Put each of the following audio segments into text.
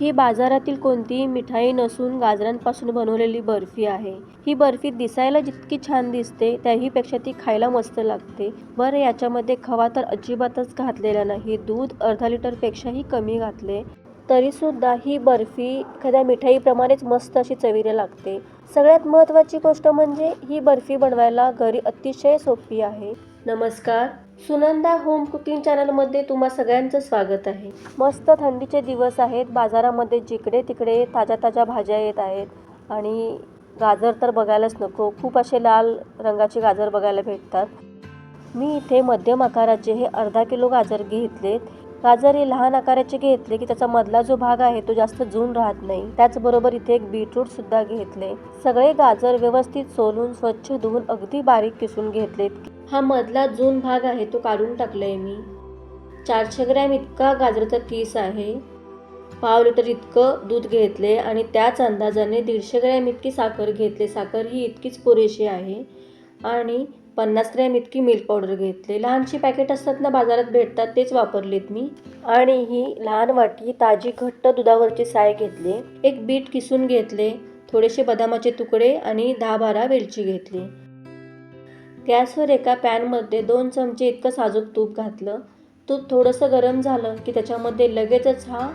ही बाजारातील कोणतीही मिठाई नसून गाजरांपासून बनवलेली बर्फी आहे. ही बर्फी दिसायला जितकी छान दिसते त्याहीपेक्षा ती खायला मस्त लागते. बरं, याच्यामध्ये खवा तर अजिबातच घातलेला नाही. दूध अर्धा लिटरपेक्षाही कमी घातले. तरीसुद्धा ही बर्फी एखाद्या मिठाईप्रमाणेच मस्त अशी चवीला लागते. सगळ्यात महत्त्वाची गोष्ट म्हणजे ही बर्फी बनवायला घरी अतिशय सोपी आहे. नमस्कार, सुनंदा होम कुकिंग चॅनलमध्ये तुम्हा सगळ्यांचं स्वागत आहे. मस्त थंडीचे दिवस आहेत. बाजारामध्ये जिकडे तिकडे ताज्या ताज्या भाज्या येत आहेत आणि गाजर तर बघायलाच नको. खूप असे लाल रंगाचे गाजर बघायला भेटतात. मी इथे मध्यम आकाराचे हे अर्धा किलो गाजर घेतलेत. गाजर हे लहान आकाराचे घेतले की त्याचा मधला जो भाग आहे तो जास्त जून राहत नाही. त्याचबरोबर इथे एक बीटरूट सुद्धा घेतले. सगळे गाजर व्यवस्थित सोलून स्वच्छ धुवून अगदी बारीक किसून घेतलेत. हा मधला जून भाग आहे तो काढून टाकलाय मी. 400 ग्रॅम इतका गाजराचा किस आहे. पाव लिटर इतकं दूध घेतले आणि त्याच अंदाजाने 150 ग्रॅम इतकी साखर घेतले. साखर ही इतकीच पुरेशी आहे. आणि 50 ग्रॅम इतकी मिल्क पावडर घेतले. लहानशी पॅकेट असतात ना, बाजारात भेटतात, तेच वापरलेत मी. आणि ही लहान वाटी ताजी घट्ट दुधावरची साय घेतली. एक बीट किसून घेतले. थोडेसे बदामाचे तुकडे आणि 10-12 वेलची घेतली. गॅसवर एका पॅनमध्ये 2 चमचे इतकं साजूक तूप घातलं. तूप थोडंसं गरम झालं की त्याच्यामध्ये लगेचच हा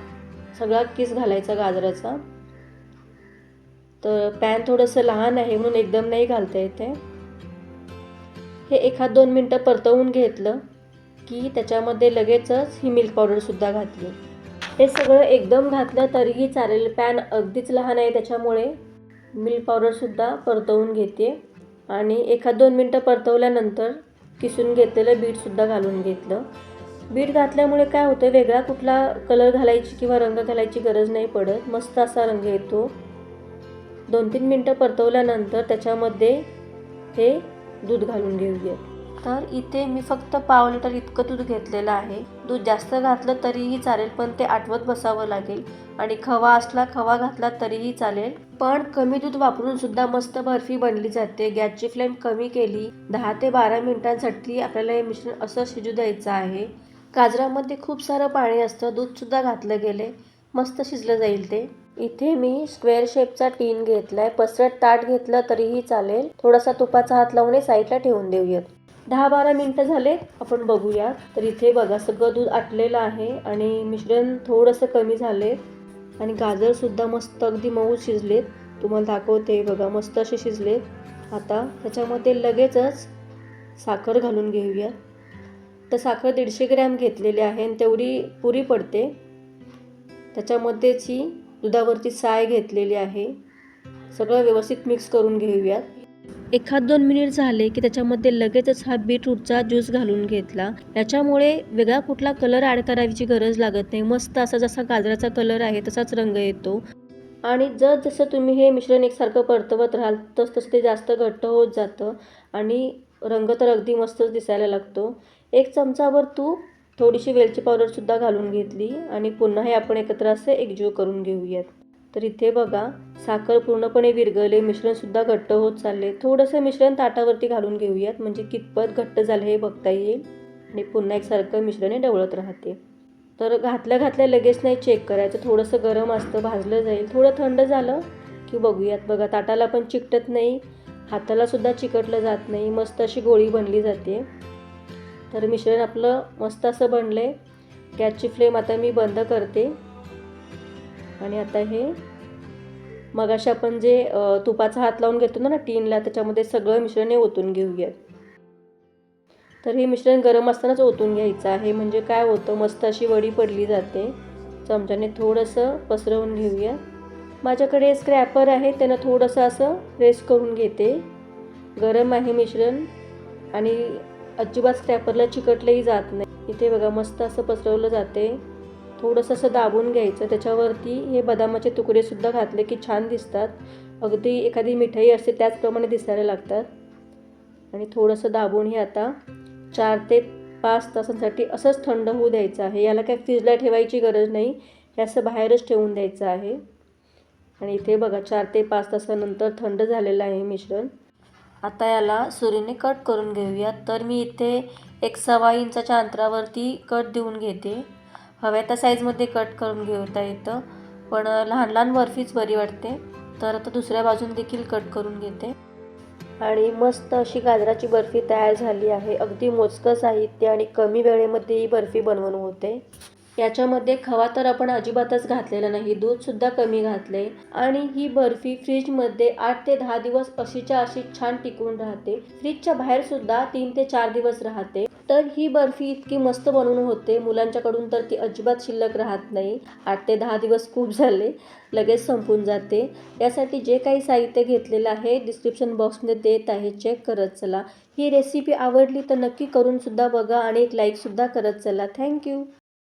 सगळा किस घालायचा गाजराचा. तर पॅन थोडंसं लहान आहे म्हणून एकदम नाही घालता येते. हे 1-2 मिनटं परतवून घेतलं की त्याच्यामध्ये लगेचच ही मिल्क पावडरसुद्धा घातली. हे सगळं एकदम घातलं तरीही चालेल. पॅन अगदीच लहान आहे त्याच्यामुळे मिल्क पावडरसुद्धा परतवून घेते. आणि 1-2 मिनटं परतवल्यानंतर किसून घेतलेलं बीटसुद्धा घालून घेतलं. बीट घातल्यामुळे काय होतं, वेगळा कुठला कलर घालायची किंवा रंग घालायची गरज नाही पडत. मस्त असा रंग येतो. 2-3 मिनटं परतवल्यानंतर त्याच्यामध्ये हे दूध घालून घेऊया. तर इथे मी फक्त पाव लिटर इतकं दूध घेतलेलं आहे. दूध जास्त घातलं तरीही चालेल, पण ते आटवत बसावं लागेल. आणि खवा असला खवा घातला तरीही चालेल. पण कमी दूध वापरून सुद्धा मस्त बर्फी बनली जाते. गॅसची फ्लेम कमी केली. 10 ते 12 मिनिटांसाठी आपल्याला हे मिश्रण असं शिजू द्यायचं आहे. गाजरामध्ये खूप सारं पाणी असतं. दूधसुद्धा घातलं गेले, मस्त शिजलं जाईल ते. इथे मी स्क्वेअर शेपचा टीन घेतलाय. पसरट ताट घेतलं तरीही चालेल. थोडासा तुपाचा हात लावून साईडला ठेवून देऊयात. 10-12 मिनिटं झाले, आपण बघूया. तर इथे बघा, सगळं दूध आटलेलं आहे आणि मिश्रण थोडंसं कमी झाले आणि गाजरसुद्धा मस्त अगदी मऊ शिजलेत. तुम्हाला दाखवते बघा, मस्त असे शिजलेत. आता त्याच्यामध्ये लगेचच साखर घालून घेऊया. तर साखर 150 ग्रॅम घेतलेली आहे आणि तेवढी पुरी पडते. त्याच्यामध्येच ही दुधावरची साय घेतलेली आहे. सगळं व्यवस्थित मिक्स करून घेऊयात. 1-2 मिनिट झाले की त्याच्यामध्ये लगेचच हा बीटरूटचा ज्यूस घालून घेतला. याच्यामुळे वेगळा कुठला कलर ॲड करायची गरज लागत नाही. मस्त असा जसा गाजराचा कलर आहे तसाच रंग येतो. आणि जसं तुम्ही हे मिश्रण एकसारखं परतवत राहाल तसं ते जास्त घट्ट होत जातं आणि रंग तर अगदी मस्तच दिसायला लागतो. 1 चमचाभर तूप, थोडीशी वेलची पावडरसुद्धा घालून घेतली आणि पुन्हा हे आपण एकत्र असे एकजीव करून घेऊयात. तर इथे बघा, साखर पूर्णपणे विरघळले, मिश्रणसुद्धा घट्ट होत चालले. थोडंसं मिश्रण ताटावरती घालून घेऊयात म्हणजे कितपत घट्ट झालं हे बघता येईल. आणि पुन्हा एकसारखं मिश्रण हे ढवळत राहते. तर घातल्या लगेच नाही चेक करायचं. थोडंसं गरम असतं, भाजलं जाईल. थोडं थंड झालं की बघूयात. बघा, ताटाला पण चिकटत नाही, हातालासुद्धा चिकटलं जात नाही. मस्त अशी गोळी बनली जाते. तर मिश्रण आपलं मस्त असं बनलंय. गॅसची फ्लेम आता मी बंद करते. आणि आता हे मगाशी आपण जे तुपाचा हात लावून घेतो ना टीनला, त्याच्यामध्ये सगळं मिश्रण ओतून घेऊयात. तर हे मिश्रण गरम असतानाच ओतून घ्यायचं आहे, म्हणजे काय होतं, मस्त अशी वडी पडली जाते. चमच्याने थोडंसं पसरवून घेऊया. माझ्याकडे स्क्रॅपर आहे, त्यानं थोडंसं असं प्रेस करून घेते. गरम आहे मिश्रण आणि अजिबात स्क्रॅपरला चिकटलंही जात नाही. इथे बघा, मस्त असं पसरवलं जाते. थोडंसं असं दाबून घ्यायचं. त्याच्यावरती हे बदामाचे तुकडेसुद्धा घातले की छान दिसतात. अगदी एखादी मिठाई असते त्याचप्रमाणे दिसायला लागतात. आणि थोडंसं दाबून हे आता 4 ते 5 तासांसाठी असंच थंड होऊ द्यायचं आहे. याला काय फ्रीजला ठेवायची गरज नाही, हे असं बाहेरच ठेवून द्यायचं आहे. आणि इथे बघा, 4 ते 5 तासानंतर थंड झालेलं आहे मिश्रण. आता याला सुरीने कट करून घेऊयात. तर मी इथे 1.25 इंचाच्या अंतरावरती कट देऊन घेते. हव्या त्या साईजमध्ये कट करून घेता येतं. पण लहान लहान बर्फीच बरी वाटते. तर आता दुसऱ्या बाजून देखील कट करून घेते. आणि मस्त अशी गाजराची बर्फी तयार झाली आहे. अगदी मोजकं साहित्य आणि कमी वेळेमध्ये ही बर्फी बनवून होते. याच्यामध्ये खवा तर आपण अजिबातच घातलेला नाही, दूधसुद्धा कमी घातले आणि ही बर्फी फ्रीजमध्ये 8 ते 10 दिवस अशीच्या अशी छान टिकून राहते. फ्रीजच्या बाहेरसुद्धा 3 ते 4 दिवस राहते. तर ही बर्फी इतकी मस्त बनवून होते, मुलांच्याकडून तर ती अजिबात शिल्लक राहत नाही. 8 ते 10 दिवस खूप झाले, लगेच संपून जाते. यासाठी जे काही साहित्य घेतलेलं आहे डिस्क्रिप्शन बॉक्समध्ये देत आहे, चेक करत चला. ही रेसिपी आवडली तर नक्की करूनसुद्धा बघा आणि एक लाईकसुद्धा करत चला. थँक्यू.